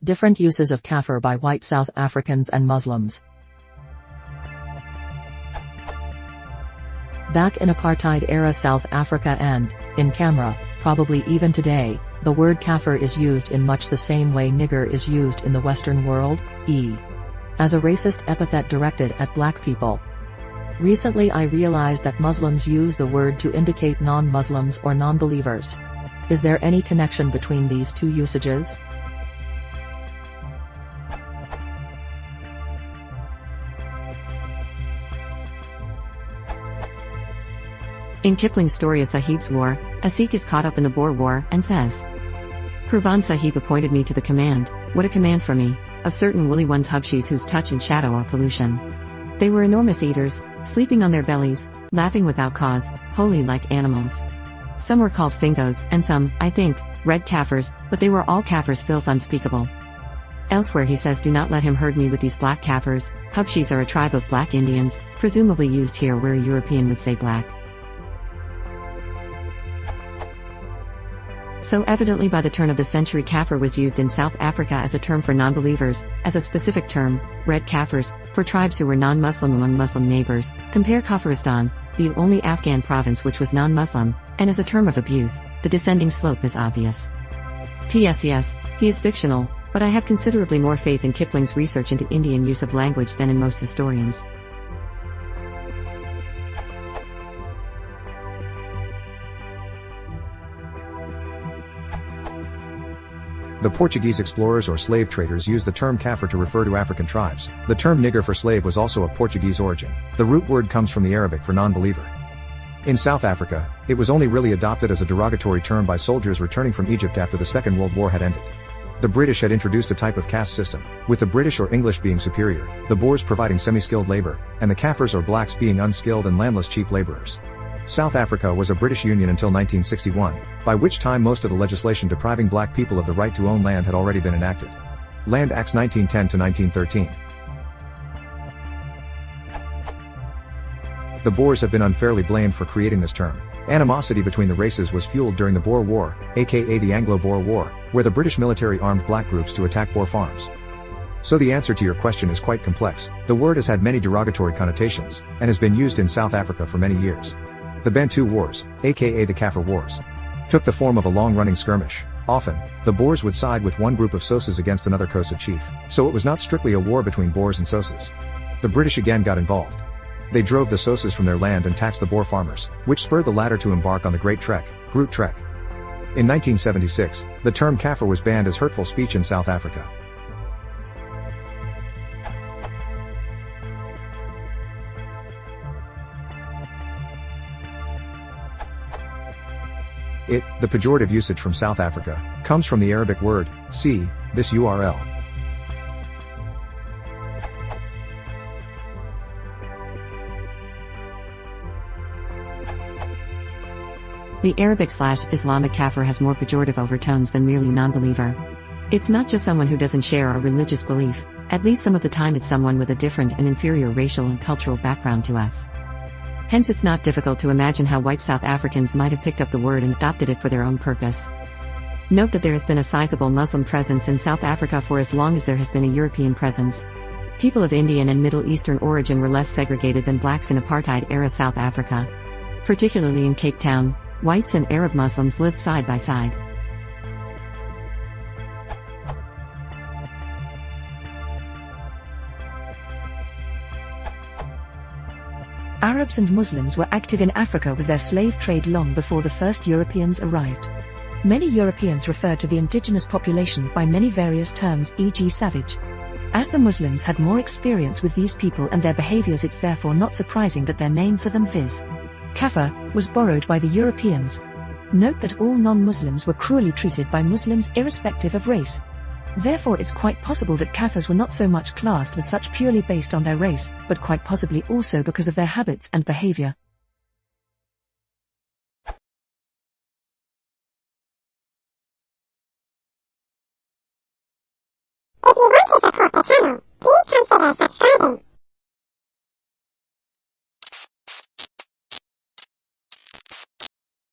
Different uses of Kaffir by white South Africans and Muslims. Back in apartheid-era South Africa and, in camera, probably even today, the word Kaffir is used in much the same way nigger is used in the Western world, as a racist epithet directed at black people. Recently I realized that Muslims use the word to indicate non-Muslims or non-believers. Is there any connection between these two usages? In Kipling's story A Sahib's War, a Sikh is caught up in the Boer War and says, Kurban Sahib appointed me to the command, what a command for me, of certain woolly ones hubshis whose touch and shadow are pollution. They were enormous eaters, sleeping on their bellies, laughing without cause, holy like animals. Some were called fingos, and some, I think, red Kaffirs, but they were all Kaffirs filth unspeakable. Elsewhere he says do not let him herd me with these black Kaffirs, hubshis are a tribe of black Indians, presumably used here where a European would say black. So evidently by the turn of the century Kaffir was used in South Africa as a term for non-believers, as a specific term, red Kaffirs, for tribes who were non-Muslim among Muslim neighbors, compare Kaffiristan, the only Afghan province which was non-Muslim, and as a term of abuse, the descending slope is obvious. P.S. Yes, he is fictional, but I have considerably more faith in Kipling's research into Indian use of language than in most historians. The Portuguese explorers or slave traders used the term Kaffir to refer to African tribes. The term nigger for slave was also of Portuguese origin. The root word comes from the Arabic for non-believer. In South Africa, it was only really adopted as a derogatory term by soldiers returning from Egypt after the Second World War had ended. The British had introduced a type of caste system, with the British or English being superior, the Boers providing semi-skilled labor, and the Kaffirs or blacks being unskilled and landless cheap laborers. South Africa was a British Union until 1961, by which time most of the legislation depriving black people of the right to own land had already been enacted. Land Acts 1910 to 1913. The Boers have been unfairly blamed for creating this term. Animosity between the races was fueled during the Boer War, aka the Anglo-Boer War, where the British military armed black groups to attack Boer farms. So the answer to your question is quite complex. The word has had many derogatory connotations, and has been used in South Africa for many years. The Bantu Wars, aka the Kaffir Wars, took the form of a long-running skirmish. Often, the Boers would side with one group of Sosas against another Xhosa chief, so it was not strictly a war between Boers and Sosas. The British again got involved. They drove the Sosas from their land and taxed the Boer farmers, which spurred the latter to embark on the Great Trek, Groot Trek. In 1976, the term Kaffir was banned as hurtful speech in South Africa. The pejorative usage from South Africa, comes from the Arabic word, see, this URL. The Arabic/Islamic Kaffir has more pejorative overtones than merely non-believer. It's not just someone who doesn't share our religious belief, at least some of the time it's someone with a different and inferior racial and cultural background to us. Hence it's not difficult to imagine how white South Africans might have picked up the word and adopted it for their own purpose. Note that there has been a sizable Muslim presence in South Africa for as long as there has been a European presence. People of Indian and Middle Eastern origin were less segregated than blacks in apartheid-era South Africa. Particularly in Cape Town, whites and Arab Muslims lived side by side. Arabs and Muslims were active in Africa with their slave trade long before the first Europeans arrived. Many Europeans referred to the indigenous population by many various terms, e.g. savage. As the Muslims had more experience with these people and their behaviors, it's therefore not surprising that their name for them, viz. Kaffir, was borrowed by the Europeans. Note that all non-Muslims were cruelly treated by Muslims irrespective of race. Therefore it's quite possible that Kaffirs were not so much classed as such purely based on their race, but quite possibly also because of their habits and behavior. If you want to support the channel, please consider subscribing.